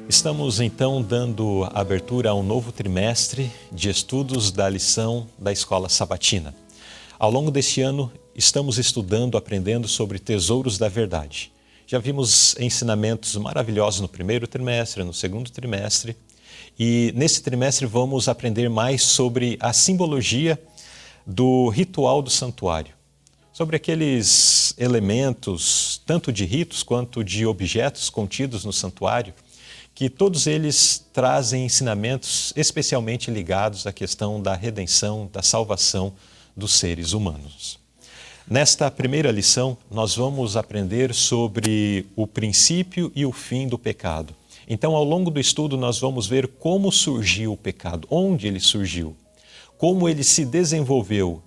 Estamos então dando abertura a um novo trimestre de estudos da lição da Escola Sabatina. Ao longo deste ano, estamos estudando, aprendendo sobre tesouros da verdade. Já vimos ensinamentos maravilhosos no primeiro trimestre, no segundo trimestre, e nesse trimestre vamos aprender mais sobre a simbologia do ritual do santuário, sobre aqueles elementos, tanto de ritos quanto de objetos contidos no santuário, que todos eles trazem ensinamentos especialmente ligados à questão da redenção, da salvação dos seres humanos. Nesta primeira lição, nós vamos aprender sobre o princípio e o fim do pecado. Então, ao longo do estudo, nós vamos ver como surgiu o pecado, onde ele surgiu, como ele se desenvolveu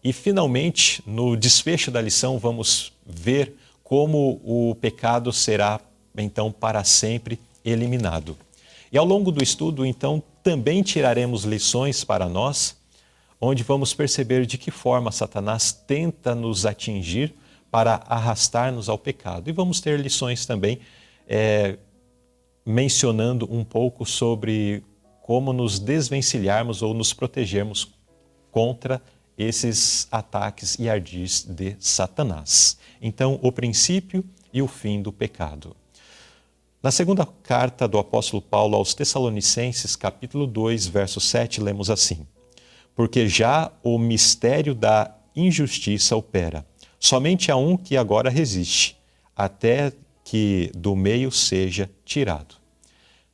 e, finalmente, no desfecho da lição, vamos ver como o pecado será, então, para sempre eliminado. E ao longo do estudo, então, também tiraremos lições para nós, onde vamos perceber de que forma Satanás tenta nos atingir para arrastar-nos ao pecado. E vamos ter lições também mencionando um pouco sobre como nos desvencilharmos ou nos protegermos contra esses ataques e ardis de Satanás. Então, o princípio e o fim do pecado. Na segunda carta do apóstolo Paulo aos Tessalonicenses, capítulo 2, verso 7, lemos assim: porque já o mistério da injustiça opera. Somente há um que agora resiste, até que do meio seja tirado.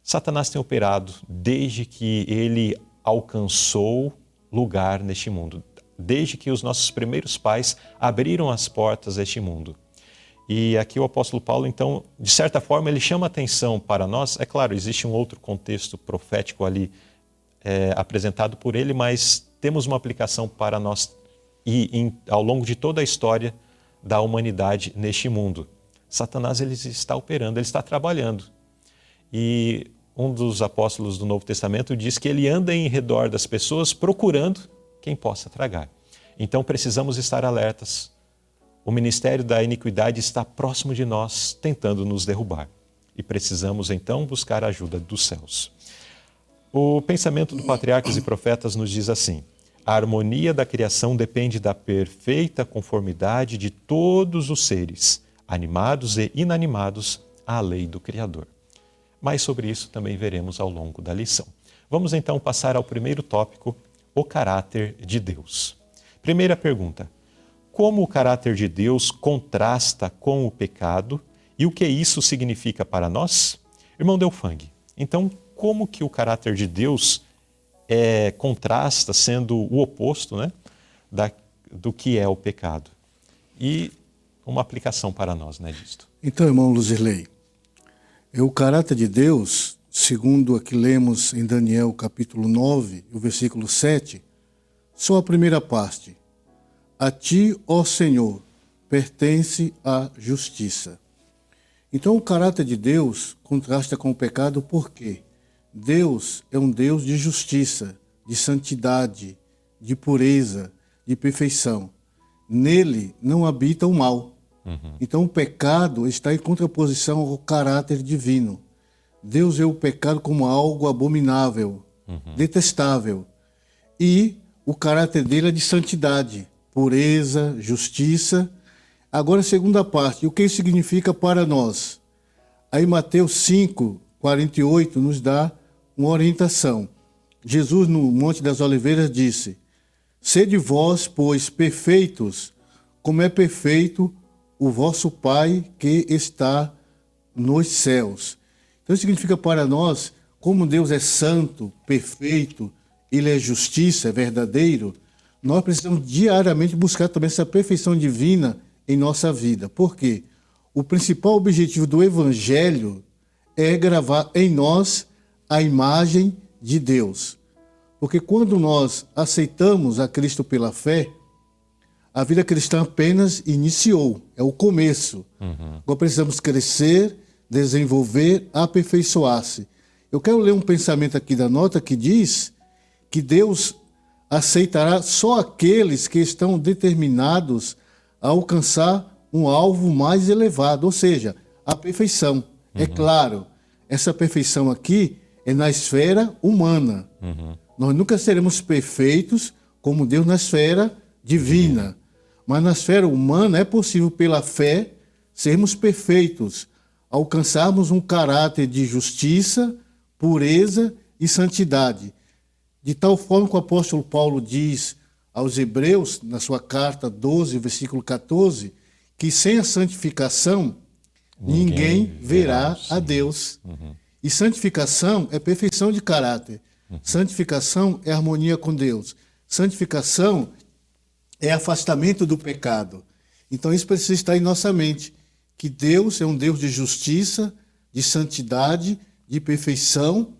Satanás tem operado desde que ele alcançou lugar neste mundo, desde que os nossos primeiros pais abriram as portas deste mundo. E aqui o apóstolo Paulo, então, de certa forma, ele chama atenção para nós. É claro, existe um outro contexto profético ali apresentado por ele, mas temos uma aplicação para nós ao longo de toda a história da humanidade neste mundo. Satanás ele está operando, ele está trabalhando. E um dos apóstolos do Novo Testamento diz que ele anda em redor das pessoas procurando quem possa tragar. Então precisamos estar alertas. O ministério da iniquidade está próximo de nós, tentando nos derrubar. E precisamos, então, buscar a ajuda dos céus. O pensamento do Patriarcas e Profetas nos diz assim: a harmonia da criação depende da perfeita conformidade de todos os seres, animados e inanimados, à lei do Criador. Mas sobre isso também veremos ao longo da lição. Vamos, então, passar ao primeiro tópico, o caráter de Deus. Primeira pergunta: como o caráter de Deus contrasta com o pecado e o que isso significa para nós? Irmão Delfang, então como que o caráter de Deus contrasta, sendo o oposto, né, do que é o pecado? E uma aplicação para nós, né, disto. Então, irmão Luzirley, o caráter de Deus, segundo aqui lemos em Daniel capítulo 9, o versículo 7, só a primeira parte. A ti, ó Senhor, pertence a justiça. Então o caráter de Deus contrasta com o pecado porque Deus é um Deus de justiça, de santidade, de pureza, de perfeição. Nele não habita o mal. Então o pecado está em contraposição ao caráter divino. Deus vê o pecado como algo abominável, detestável. E o caráter dele é de santidade, pureza, justiça. Agora a segunda parte, o que isso significa para nós? Aí Mateus 5, 48 nos dá uma orientação. Jesus no Monte das Oliveiras disse: sede vós, pois, perfeitos, como é perfeito o vosso Pai que está nos céus. Então isso significa para nós, como Deus é santo, perfeito, Ele é justiça, é verdadeiro, nós precisamos diariamente buscar também essa perfeição divina em nossa vida. Por quê? O principal objetivo do Evangelho é gravar em nós a imagem de Deus. Porque quando nós aceitamos a Cristo pela fé, a vida cristã apenas iniciou, é o começo. Agora precisamos crescer, desenvolver, aperfeiçoar-se. Eu quero ler um pensamento aqui da nota que diz que Deus aceitará só aqueles que estão determinados a alcançar um alvo mais elevado, ou seja, a perfeição. É claro, essa perfeição aqui é na esfera humana. Nós nunca seremos perfeitos como Deus na esfera divina. Mas na esfera humana é possível, pela fé, sermos perfeitos, alcançarmos um caráter de justiça, pureza e santidade. De tal forma que o apóstolo Paulo diz aos Hebreus, na sua carta 12, versículo 14, que sem a santificação ninguém verá a Deus. E santificação é perfeição de caráter. Santificação é harmonia com Deus. Santificação é afastamento do pecado. Então isso precisa estar em nossa mente, que Deus é um Deus de justiça, de santidade, de perfeição,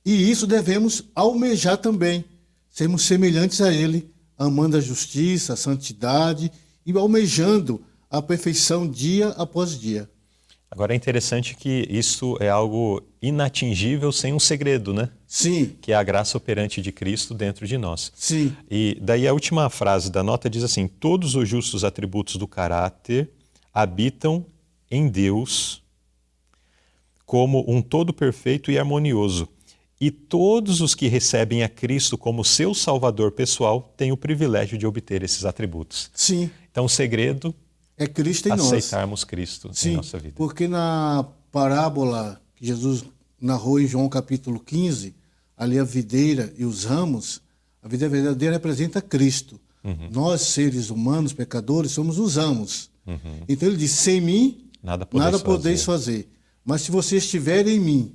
e isso devemos almejar também, sermos semelhantes a Ele, amando a justiça, a santidade e almejando a perfeição dia após dia. Agora é interessante que isso é algo inatingível sem um segredo, né? Sim. Que é a graça operante de Cristo dentro de nós. Sim. E daí a última frase da nota diz assim: todos os justos atributos do caráter habitam em Deus como um todo perfeito e harmonioso. E todos os que recebem a Cristo como seu Salvador pessoal têm o privilégio de obter esses atributos. Sim. Então o segredo é Cristo em nós. Aceitarmos Cristo em nossa vida. Porque na parábola que Jesus narrou em João capítulo 15, ali a videira e os ramos, a videira verdadeira representa Cristo. Nós, seres humanos, pecadores, somos os ramos. Então ele diz, sem mim, nada podeis fazer. Mas se você estiver em mim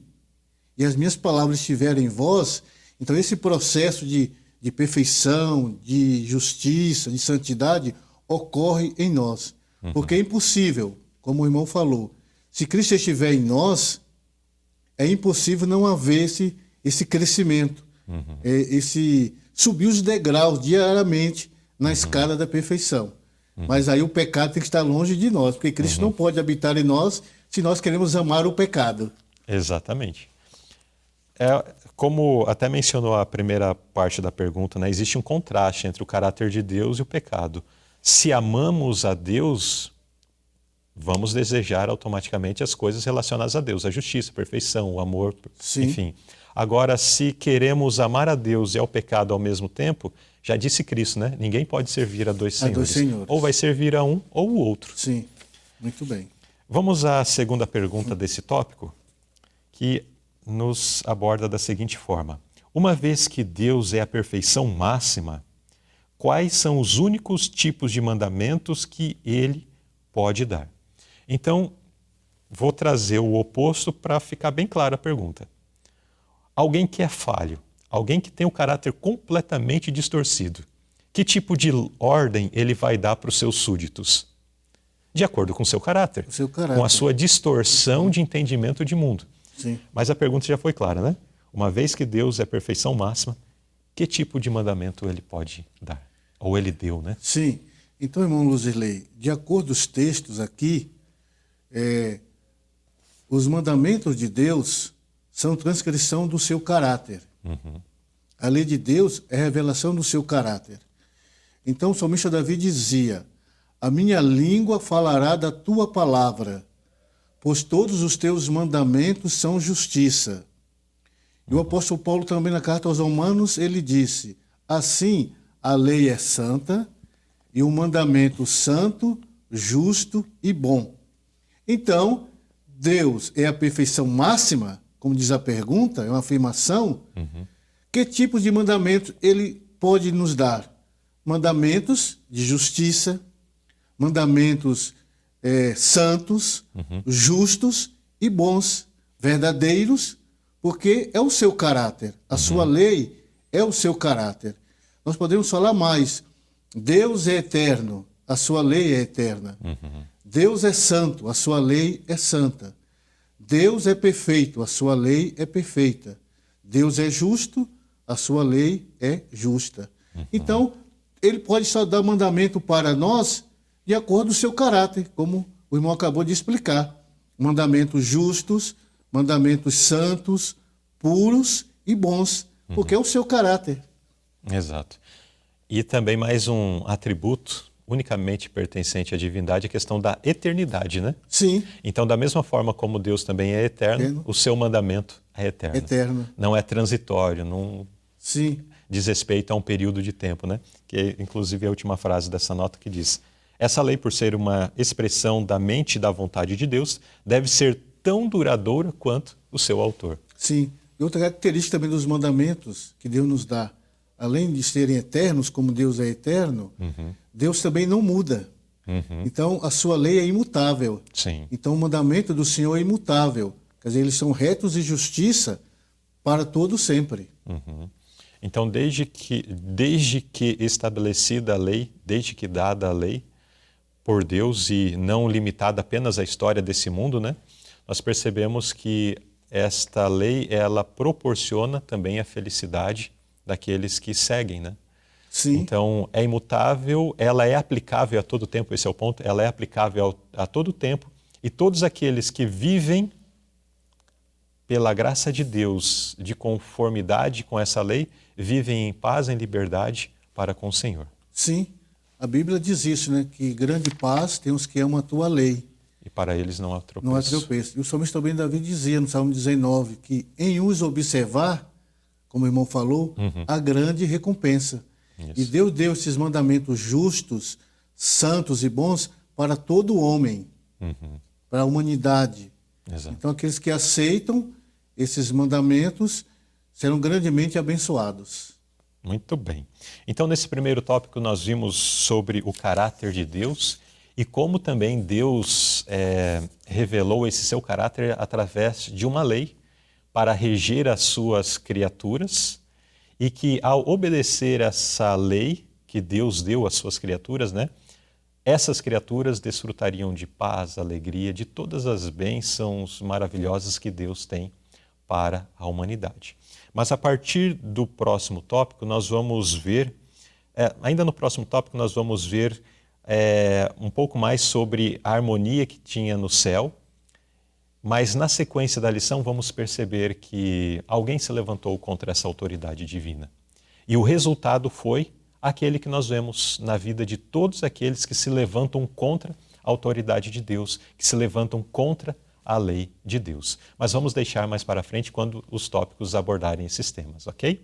e as minhas palavras estiverem em vós, então esse processo de perfeição, de justiça, de santidade, ocorre em nós. Porque é impossível, como o irmão falou, se Cristo estiver em nós, é impossível não haver esse crescimento, esse subir os degraus diariamente na escada da perfeição. Mas aí o pecado tem que estar longe de nós, porque Cristo não pode habitar em nós se nós queremos amar o pecado. Exatamente. Como até mencionou a primeira parte da pergunta, né, existe um contraste entre o caráter de Deus e o pecado. Se amamos a Deus, vamos desejar automaticamente as coisas relacionadas a Deus, a justiça, a perfeição, o amor, enfim. Agora, se queremos amar a Deus e ao pecado ao mesmo tempo, já disse Cristo, né? Ninguém pode servir a dois senhores. Ou vai servir a um ou o outro. Sim, muito bem. Vamos à segunda pergunta desse tópico, que nos aborda da seguinte forma. Uma vez que Deus é a perfeição máxima, quais são os únicos tipos de mandamentos que Ele pode dar? Então, vou trazer o oposto para ficar bem clara a pergunta. Alguém que é falho, alguém que tem o caráter completamente distorcido, que tipo de ordem ele vai dar para os seus súditos? De acordo com o seu caráter, com a sua distorção de entendimento de mundo. Sim. Mas a pergunta já foi clara, né? Uma vez que Deus é a perfeição máxima, que tipo de mandamento Ele pode dar? Ou Ele deu, né? Sim. Então, irmão Luzirley, de acordo com os textos aqui, os mandamentos de Deus são transcrição do seu caráter. A lei de Deus é revelação do seu caráter. Então, o salmista Davi dizia, a minha língua falará da tua palavra, pois todos os teus mandamentos são justiça. E o apóstolo Paulo também na carta aos Romanos, ele disse, assim a lei é santa e o mandamento santo, justo e bom. Então, Deus é a perfeição máxima, como diz a pergunta, é uma afirmação. Que tipo de mandamentos Ele pode nos dar? Mandamentos de justiça, mandamentos santos, justos e bons, verdadeiros, porque é o seu caráter. A sua lei é o seu caráter. Nós podemos falar mais. Deus é eterno, a sua lei é eterna. Deus é santo, a sua lei é santa. Deus é perfeito, a sua lei é perfeita. Deus é justo, a sua lei é justa. Então, Ele pode só dar mandamento para nós de acordo com o seu caráter, como o irmão acabou de explicar. Mandamentos justos, mandamentos santos, puros e bons, porque é o seu caráter. Exato. E também mais um atributo unicamente pertencente à divindade, a questão da eternidade, né? Sim, Então, da mesma forma como Deus também é eterno, Eterno. o seu mandamento é eterno. eterno. Não é transitório, não Sim, diz respeito a um período de tempo, né? Que é, inclusive, a última frase dessa nota que diz: essa lei, por ser uma expressão da mente e da vontade de Deus, deve ser tão duradoura quanto o seu autor. sim. E outra característica também dos mandamentos que Deus nos dá, além de serem eternos, como Deus é eterno, Deus também não muda. Então, a sua lei é imutável. Sim. Então, o mandamento do Senhor é imutável. Quer dizer, eles são retos e justiça para todo sempre. Então, desde que estabelecida a lei, desde que dada a lei por Deus e não limitada apenas à história desse mundo, né? Nós percebemos que esta lei, ela proporciona também a felicidade daqueles que seguem, né? Sim, Então, é imutável, ela é aplicável a todo tempo, esse é o ponto, ela é aplicável a todo tempo, e todos aqueles que vivem pela graça de Deus, de conformidade com essa lei, vivem em paz, em liberdade para com o Senhor. sim. A Bíblia diz isso, né? Que grande paz tem os que amam a tua lei. E para eles não há tropeço. Não há tropeço. E o salmista também Davi dizia no Salmo 19 que em os observar, como o irmão falou, há grande recompensa. Isso. E Deus deu esses mandamentos justos, santos e bons para todo homem, para a humanidade. Exato. Então aqueles que aceitam esses mandamentos serão grandemente abençoados. Muito bem. Então, nesse primeiro tópico, nós vimos sobre o caráter de Deus e como também Deus revelou esse seu caráter através de uma lei para reger as suas criaturas e que, ao obedecer essa lei que Deus deu às suas criaturas, né, essas criaturas desfrutariam de paz, alegria, de todas as bênçãos maravilhosas que Deus tem para a humanidade. Mas a partir do próximo tópico, nós vamos ver, ainda no próximo tópico, nós vamos ver um pouco mais sobre a harmonia que tinha no céu, mas na sequência da lição vamos perceber que alguém se levantou contra essa autoridade divina. E o resultado foi aquele que nós vemos na vida de todos aqueles que se levantam contra a autoridade de Deus, que se levantam contra a lei de Deus. Mas vamos deixar mais para frente quando os tópicos abordarem esses temas, ok?